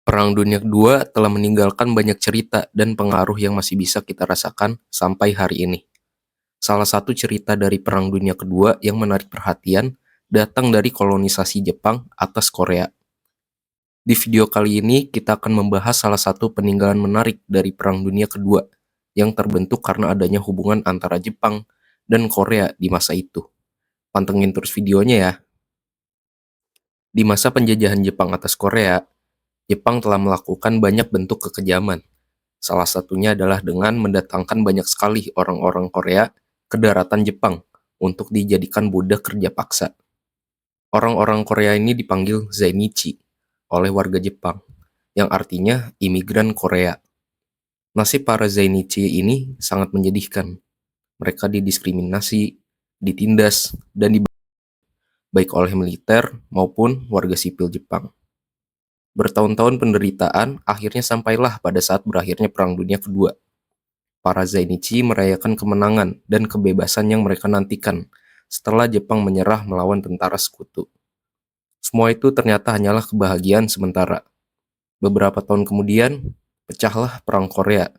Perang Dunia Kedua telah meninggalkan banyak cerita dan pengaruh yang masih bisa kita rasakan sampai hari ini. Salah satu cerita dari Perang Dunia Kedua yang menarik perhatian datang dari kolonisasi Jepang atas Korea. Di video kali ini kita akan membahas salah satu peninggalan menarik dari Perang Dunia Kedua yang terbentuk karena adanya hubungan antara Jepang dan Korea di masa itu. Pantengin terus videonya ya. Di masa penjajahan Jepang atas Korea, Jepang telah melakukan banyak bentuk kekejaman. Salah satunya adalah dengan mendatangkan banyak sekali orang-orang Korea ke daratan Jepang untuk dijadikan budak kerja paksa. Orang-orang Korea ini dipanggil Zainichi oleh warga Jepang, yang artinya imigran Korea. Nasib para Zainichi ini sangat menyedihkan. Mereka didiskriminasi, ditindas, dan baik oleh militer maupun warga sipil Jepang. Bertahun-tahun penderitaan akhirnya sampailah pada saat berakhirnya Perang Dunia Kedua. Para Zainichi merayakan kemenangan dan kebebasan yang mereka nantikan setelah Jepang menyerah melawan tentara sekutu. Semua itu ternyata hanyalah kebahagiaan sementara. Beberapa tahun kemudian, pecahlah Perang Korea,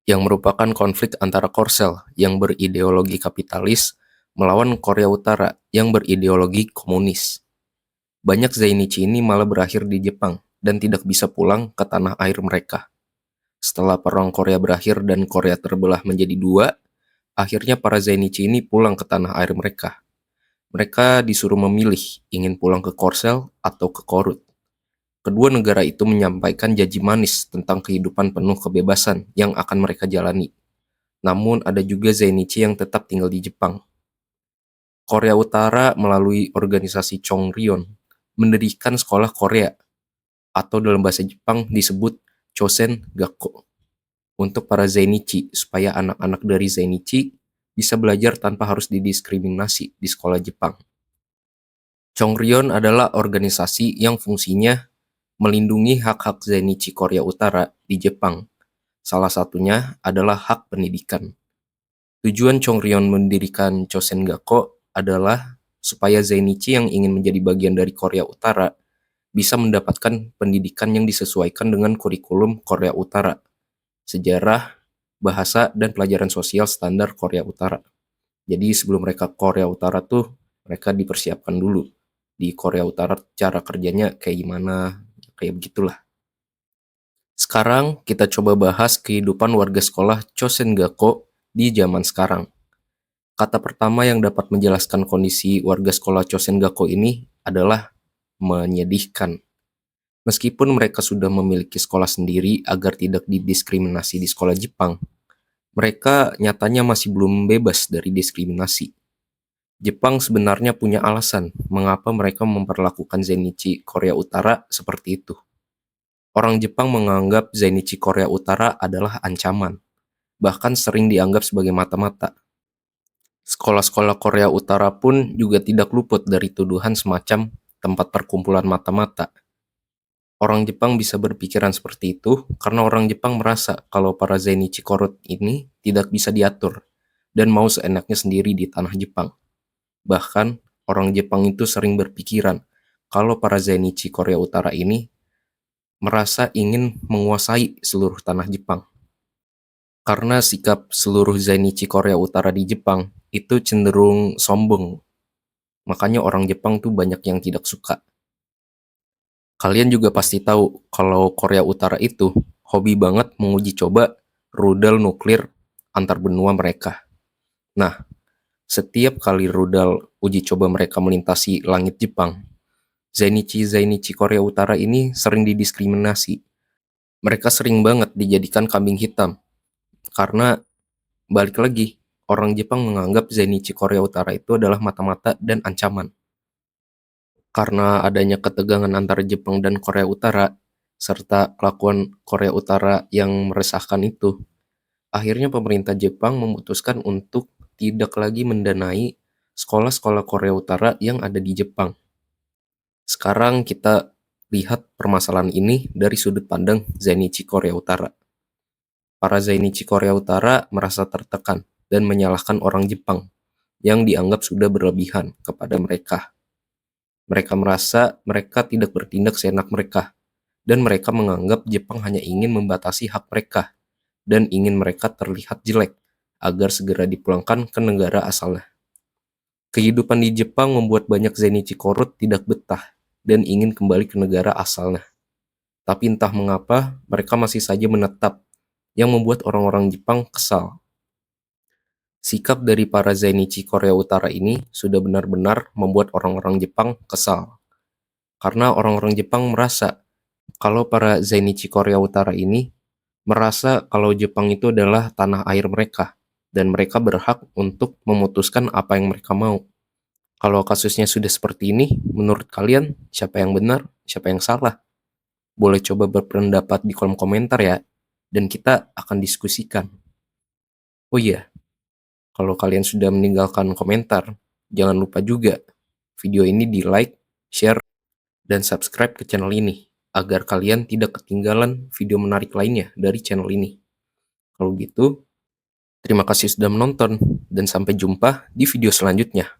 yang merupakan konflik antara Korsel yang berideologi kapitalis melawan Korea Utara yang berideologi komunis. Banyak Zainichi ini malah berakhir di Jepang dan tidak bisa pulang ke tanah air mereka. Setelah Perang Korea berakhir dan Korea terbelah menjadi dua, akhirnya para Zainichi ini pulang ke tanah air mereka. Mereka disuruh memilih ingin pulang ke Korsel atau ke Korut. Kedua negara itu menyampaikan janji manis tentang kehidupan penuh kebebasan yang akan mereka jalani. Namun ada juga Zainichi yang tetap tinggal di Jepang. Korea Utara melalui organisasi Chongryon mendirikan sekolah Korea atau dalam bahasa Jepang disebut Chosen Gakko untuk para Zainichi supaya anak-anak dari Zainichi bisa belajar tanpa harus didiskriminasi di sekolah Jepang. Chongryon adalah organisasi yang fungsinya melindungi hak-hak Zainichi Korea Utara di Jepang. Salah satunya adalah hak pendidikan. Tujuan Chongryon mendirikan Chosen Gakko adalah supaya Zainichi yang ingin menjadi bagian dari Korea Utara bisa mendapatkan pendidikan yang disesuaikan dengan kurikulum Korea Utara, sejarah, bahasa, dan pelajaran sosial standar Korea Utara. Jadi sebelum mereka ke Korea Utara tuh, mereka dipersiapkan dulu. Di Korea Utara cara kerjanya kayak gimana, kayak begitulah. Sekarang kita coba bahas kehidupan warga sekolah Chosen Gakko di zaman sekarang. Kata pertama yang dapat menjelaskan kondisi warga sekolah Chosen Gakko ini adalah menyedihkan. Meskipun mereka sudah memiliki sekolah sendiri agar tidak didiskriminasi di sekolah Jepang, mereka nyatanya masih belum bebas dari diskriminasi. Jepang sebenarnya punya alasan mengapa mereka memperlakukan Zainichi Korea Utara seperti itu. Orang Jepang menganggap Zainichi Korea Utara adalah ancaman, bahkan sering dianggap sebagai mata-mata. Sekolah-sekolah Korea Utara pun juga tidak luput dari tuduhan semacam tempat perkumpulan mata-mata. Orang Jepang bisa berpikiran seperti itu karena orang Jepang merasa kalau para Zainichi Korut ini tidak bisa diatur dan mau seenaknya sendiri di tanah Jepang. Bahkan, orang Jepang itu sering berpikiran kalau para Zainichi Korea Utara ini merasa ingin menguasai seluruh tanah Jepang. Karena sikap seluruh Zainichi Korea Utara di Jepang itu cenderung sombong. Makanya orang Jepang tuh banyak yang tidak suka. Kalian juga pasti tahu kalau Korea Utara itu hobi banget menguji coba rudal nuklir antar benua mereka. Nah, setiap kali rudal uji coba mereka melintasi langit Jepang, Zainichi Korea Utara ini sering didiskriminasi. Mereka sering banget dijadikan kambing hitam. Karena balik lagi, orang Jepang menganggap Zainichi Korea Utara itu adalah mata-mata dan ancaman. Karena adanya ketegangan antara Jepang dan Korea Utara, serta kelakuan Korea Utara yang meresahkan itu, akhirnya pemerintah Jepang memutuskan untuk tidak lagi mendanai sekolah-sekolah Korea Utara yang ada di Jepang. Sekarang kita lihat permasalahan ini dari sudut pandang Zainichi Korea Utara. Para Zainichi Korea Utara merasa tertekan dan menyalahkan orang Jepang yang dianggap sudah berlebihan kepada mereka. Mereka merasa mereka tidak bertindak seenak mereka dan mereka menganggap Jepang hanya ingin membatasi hak mereka dan ingin mereka terlihat jelek agar segera dipulangkan ke negara asalnya. Kehidupan di Jepang membuat banyak Zenichi Korut tidak betah dan ingin kembali ke negara asalnya. Tapi entah mengapa mereka masih saja menetap, yang membuat orang-orang Jepang kesal. Sikap dari para Zainichi Korea Utara ini sudah benar-benar membuat orang-orang Jepang kesal. Karena orang-orang Jepang merasa kalau para Zainichi Korea Utara ini merasa kalau Jepang itu adalah tanah air mereka dan mereka berhak untuk memutuskan apa yang mereka mau. Kalau kasusnya sudah seperti ini, menurut kalian siapa yang benar, siapa yang salah? Boleh coba berpendapat di kolom komentar ya, dan kita akan diskusikan. Oh iya, kalau kalian sudah meninggalkan komentar, jangan lupa juga video ini di like, share, dan subscribe ke channel ini, agar kalian tidak ketinggalan video menarik lainnya dari channel ini. Kalau gitu, terima kasih sudah menonton, dan sampai jumpa di video selanjutnya.